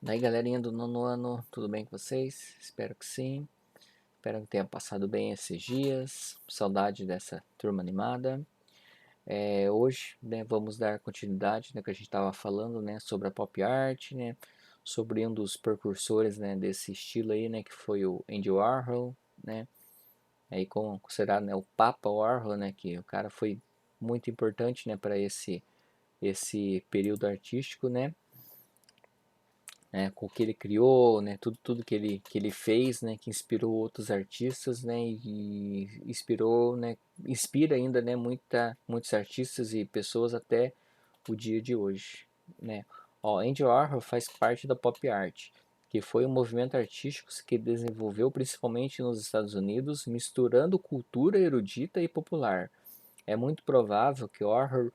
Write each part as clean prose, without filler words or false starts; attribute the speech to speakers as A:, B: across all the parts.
A: Daí, galerinha do nono ano, tudo bem com vocês? Espero que sim. Espero que tenha passado bem esses dias. Saudade dessa turma animada. Hoje, né, vamos dar continuidade no que a gente estava falando, né, sobre a pop art, né, sobre um dos precursores, né, desse estilo aí, né, que foi o Andy Warhol, né, aí considerado, né, o Papa Warhol, né, que o cara foi muito importante, né, para esse período artístico, né, com o que ele criou, né, tudo que ele fez, né, que inspirou outros artistas, né, e inspirou, né, inspira ainda, né, muitos artistas e pessoas até o dia de hoje, né. Ó, Andy Warhol faz parte da pop art, que foi um movimento artístico que desenvolveu principalmente nos Estados Unidos, misturando cultura erudita e popular. É muito provável que Warhol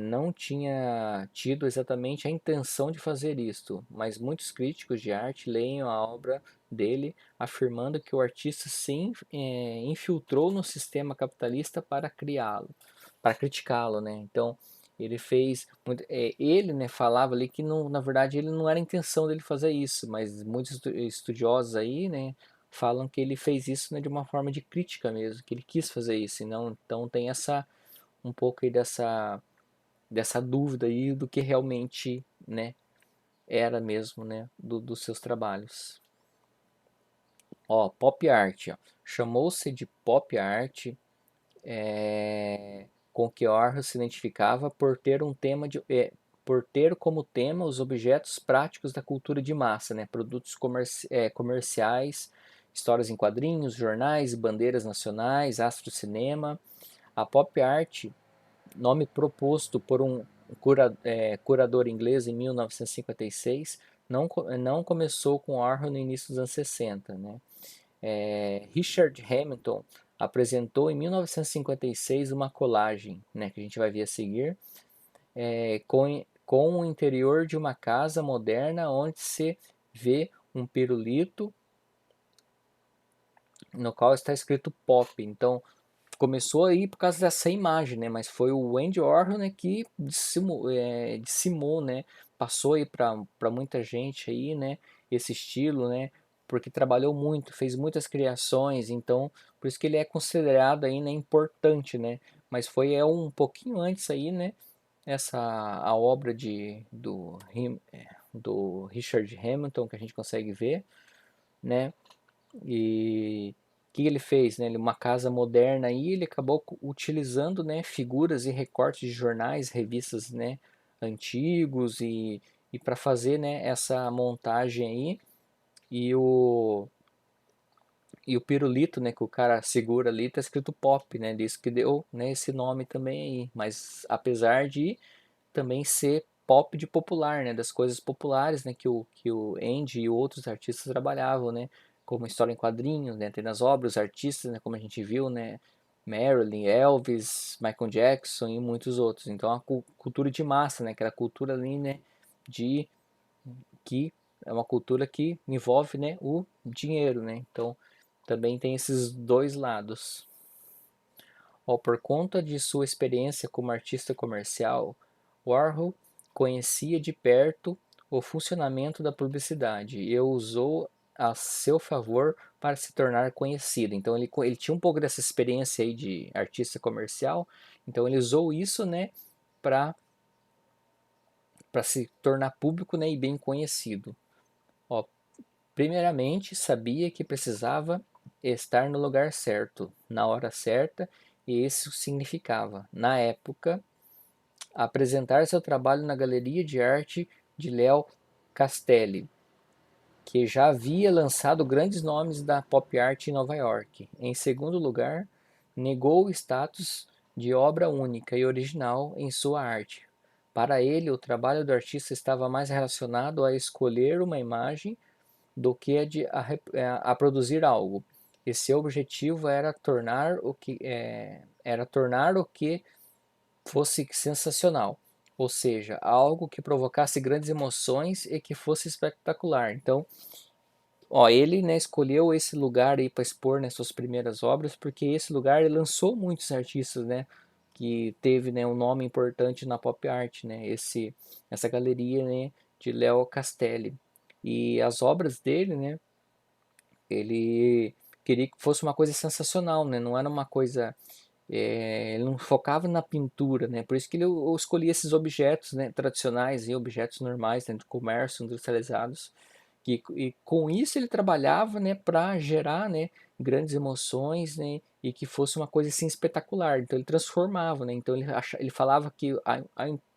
A: não tinha tido exatamente a intenção de fazer isto, mas muitos críticos de arte leem a obra dele afirmando que o artista se infiltrou no sistema capitalista para criá-lo, para criticá-lo, né? Então ele fez, ele, né, falava ali que não, na verdade ele não era a intenção dele fazer isso, mas muitos estudiosos aí, né, falam que ele fez isso, né, de uma forma de crítica mesmo, que ele quis fazer isso, e não, então tem essa um pouco aí dessa dúvida aí do que realmente, né, era mesmo, né, dos seus trabalhos. Ó, pop art, ó. Chamou-se de pop art, com que Warhol se identificava por ter por ter como tema os objetos práticos da cultura de massa, né, produtos comerciais, histórias em quadrinhos, jornais, bandeiras nacionais, astrocinema. A pop art, nome proposto por um curador inglês em 1956, não começou com Warhol no início dos anos 60. Né? Richard Hamilton apresentou em 1956 uma colagem, né, que a gente vai ver a seguir, com o interior de uma casa moderna onde se vê um pirulito no qual está escrito pop. Então, começou aí por causa dessa imagem, né? Mas foi o Andy Warhol, né, que dissimou, né? Passou aí para muita gente aí, né? Esse estilo, né? Porque trabalhou muito, fez muitas criações, então por isso que ele é considerado aí, né, importante, né? Mas foi um pouquinho antes aí, né? A obra do Richard Hamilton que a gente consegue ver, né? E o que ele fez, né? Uma casa moderna aí, ele acabou utilizando, né, figuras e recortes de jornais, revistas, né, antigos e para fazer, né, essa montagem aí e o pirulito, né, que o cara segura ali, tá escrito pop, né? Disso que deu, né, esse nome também aí. Mas apesar de também ser pop de popular, né, das coisas populares, né, que o Andy e outros artistas trabalhavam, né, como história em quadrinhos, né, tem nas obras, artistas, né, como a gente viu, né, Marilyn, Elvis, Michael Jackson e muitos outros. Então a cultura de massa, né, aquela cultura ali, né, de que é uma cultura que envolve, né, o dinheiro, né. Então também tem esses dois lados. Ó, por conta de sua experiência como artista comercial, Warhol conhecia de perto o funcionamento da publicidade e usou a seu favor para se tornar conhecido. Então ele tinha um pouco dessa experiência aí de artista comercial, então ele usou isso, né, para se tornar público, né, e bem conhecido. Ó, primeiramente, sabia que precisava estar no lugar certo, na hora certa, e isso significava, na época, apresentar seu trabalho na Galeria de Arte de Leo Castelli, que já havia lançado grandes nomes da pop art em Nova York. Em segundo lugar, negou o status de obra única e original em sua arte. Para ele, o trabalho do artista estava mais relacionado a escolher uma imagem do que a produzir algo. E seu objetivo era tornar o que fosse sensacional, ou seja, algo que provocasse grandes emoções e que fosse espetacular. Então, ó, ele, né, escolheu esse lugar aí para expor, né, suas primeiras obras, porque esse lugar ele lançou muitos artistas, né, que teve, né, um nome importante na pop art, né, essa galeria, né, de Leo Castelli. E as obras dele, né, ele queria que fosse uma coisa sensacional, né, não era uma coisa, ele não focava na pintura, né, por isso que ele escolhia esses objetos, né, tradicionais e objetos normais, né, do comércio, industrializados, e com isso ele trabalhava, né, para gerar, né, grandes emoções, né, e que fosse uma coisa assim espetacular. Então ele transformava, né, então ele falava que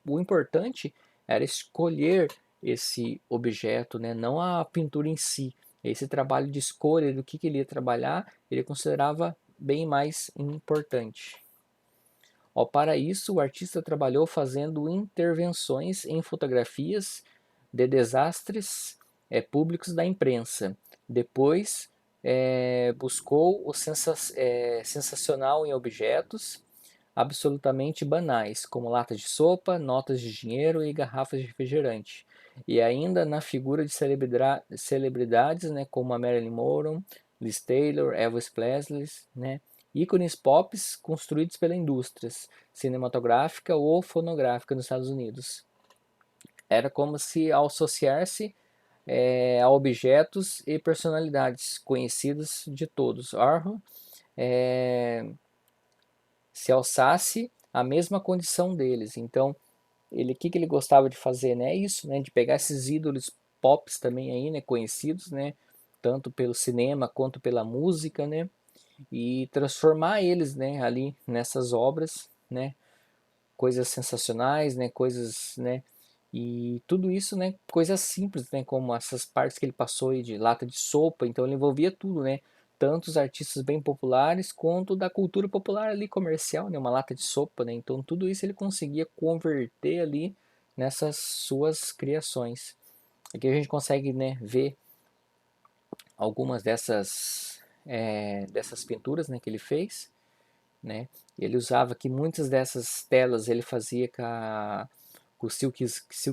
A: o importante era escolher esse objeto, né, não a pintura em si. Esse trabalho de escolha do que ele ia trabalhar, ele considerava bem mais importante. Ó, para isso, o artista trabalhou fazendo intervenções em fotografias de desastres públicos da imprensa. Depois, buscou o sensacional em objetos absolutamente banais, como latas de sopa, notas de dinheiro e garrafas de refrigerante. E ainda na figura de celebridades, né, como a Marilyn Monroe, Liz Taylor, Elvis Presley, né, ícones pop construídos pela indústria cinematográfica ou fonográfica nos Estados Unidos. Era como se, ao associar-se a objetos e personalidades conhecidas de todos, Warhol se alçasse a mesma condição deles. Então, ele, o que ele gostava de fazer, né? É isso, né? De pegar esses ídolos pops também aí, né? Conhecidos, né? Tanto pelo cinema quanto pela música, né? E transformar eles, né? Ali nessas obras, né? Coisas sensacionais, né? Coisas, né? E tudo isso, né? Coisas simples, né? Como essas partes que ele passou aí de lata de sopa. Então ele envolvia tudo, né? Tanto os artistas bem populares quanto da cultura popular ali comercial, né? Uma lata de sopa, né? Então tudo isso ele conseguia converter ali nessas suas criações. Aqui a gente consegue, né? Ver algumas dessas pinturas, né? Que ele fez, né? Ele usava que muitas dessas telas ele fazia com o silk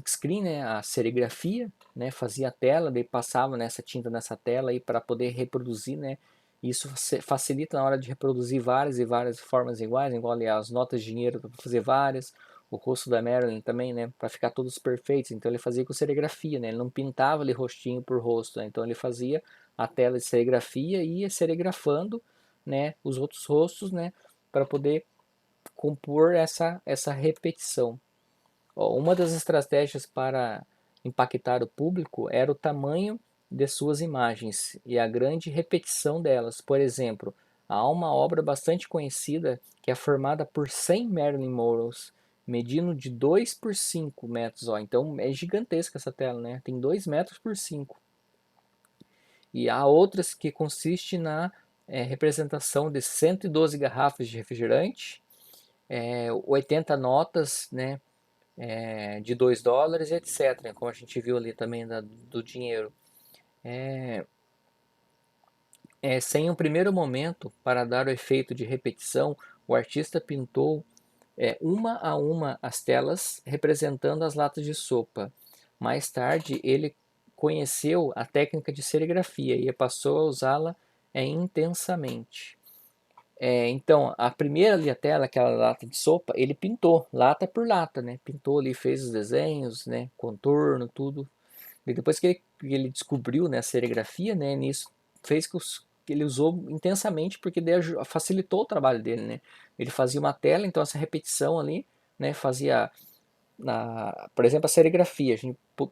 A: screen, né? A serigrafia, né? Fazia a tela, daí passava nessa tinta nessa tela aí para poder reproduzir, né? Isso facilita na hora de reproduzir várias e várias formas iguais, igual ali as notas de dinheiro para fazer várias, o rosto da Marilyn também, né? Para ficar todos perfeitos. Então ele fazia com serigrafia, né? Ele não pintava ali rostinho por rosto, né? Então ele fazia a tela de serigrafia e ia serigrafando, né? Os outros rostos, né? Para poder compor essa repetição. Uma das estratégias para impactar o público era o tamanho de suas imagens e a grande repetição delas. Por exemplo, há uma obra bastante conhecida que é formada por 100 Marilyn Monroes, medindo de 2 por 5 metros. Então é gigantesca essa tela, né? Tem 2 metros por 5. E há outras que consistem na representação de 112 garrafas de refrigerante, 80 notas, né, de $2, etc. Como a gente viu ali também do dinheiro. Sem um primeiro momento, para dar o efeito de repetição, o artista pintou uma a uma as telas representando as latas de sopa. Mais tarde, ele conheceu a técnica de serigrafia e passou a usá-la intensamente. Então, a primeira ali, a tela, aquela lata de sopa, ele pintou, lata por lata, né? Pintou ali, fez os desenhos, né? Contorno, tudo. E depois que ele descobriu, né, a serigrafia, né? Nisso fez que ele usou intensamente, porque daí facilitou o trabalho dele, né? Ele fazia uma tela, então essa repetição ali, né? Fazia, por exemplo, a serigrafia,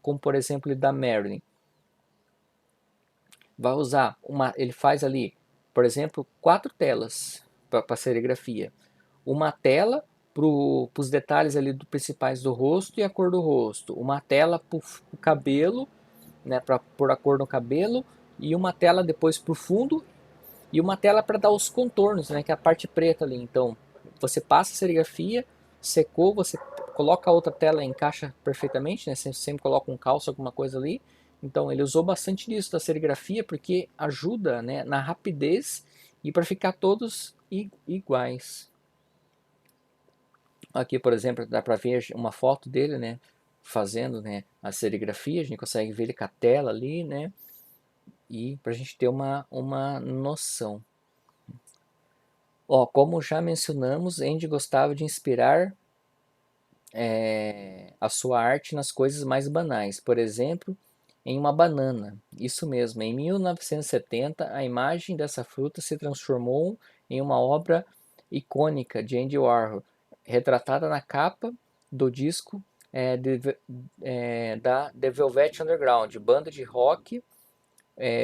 A: como por exemplo da Marilyn. Vai usar ele faz ali, por exemplo, 4 telas para serigrafia. Uma tela para os detalhes ali principais do rosto e a cor do rosto. Uma tela para o cabelo, né, para pôr a cor no cabelo. E uma tela depois para o fundo. E uma tela para dar os contornos, né, que é a parte preta ali. Então, você passa a serigrafia, secou, você coloca a outra tela e encaixa perfeitamente, né? Você sempre coloca um calço, alguma coisa ali. Então, ele usou bastante disso da serigrafia porque ajuda, né, na rapidez e para ficar todos iguais. Aqui, por exemplo, dá para ver uma foto dele, né, fazendo, né, a serigrafia. A gente consegue ver ele com a tela ali, né, e para a gente ter uma noção. Como já mencionamos, Andy gostava de inspirar a sua arte nas coisas mais banais. Por exemplo, em uma banana. Isso mesmo, em 1970, a imagem dessa fruta se transformou em uma obra icônica de Andy Warhol, retratada na capa do disco da The Velvet Underground, banda de rock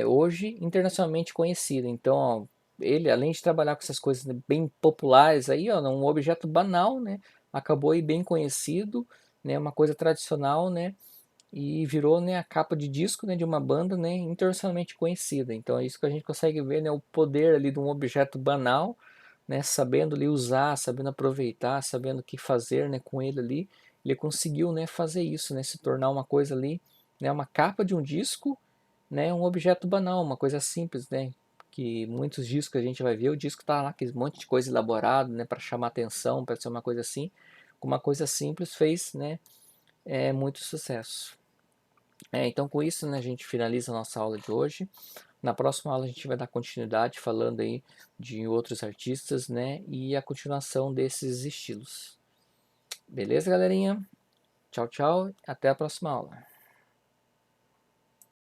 A: hoje internacionalmente conhecida. Então, ó, ele, além de trabalhar com essas coisas bem populares aí, ó, um objeto banal, né, acabou aí bem conhecido, né, uma coisa tradicional, né, e virou, né, a capa de disco, né, de uma banda, né, internacionalmente conhecida. Então é isso que a gente consegue ver, né, o poder ali de um objeto banal, né, sabendo ali usar, sabendo aproveitar, sabendo o que fazer, né, com ele ali, ele conseguiu, né, fazer isso, né, se tornar uma coisa ali, né, uma capa de um disco, né, um objeto banal, uma coisa simples, né, que muitos discos que a gente vai ver, o disco tá lá, aquele monte de coisa elaborado, né, para chamar atenção, para ser uma coisa assim, com uma coisa simples fez, né, muito sucesso. Então com isso, né, a gente finaliza a nossa aula de hoje. Na próxima aula a gente vai dar continuidade falando aí de outros artistas, né, e a continuação desses estilos. Beleza, galerinha? Tchau, tchau, até a próxima aula.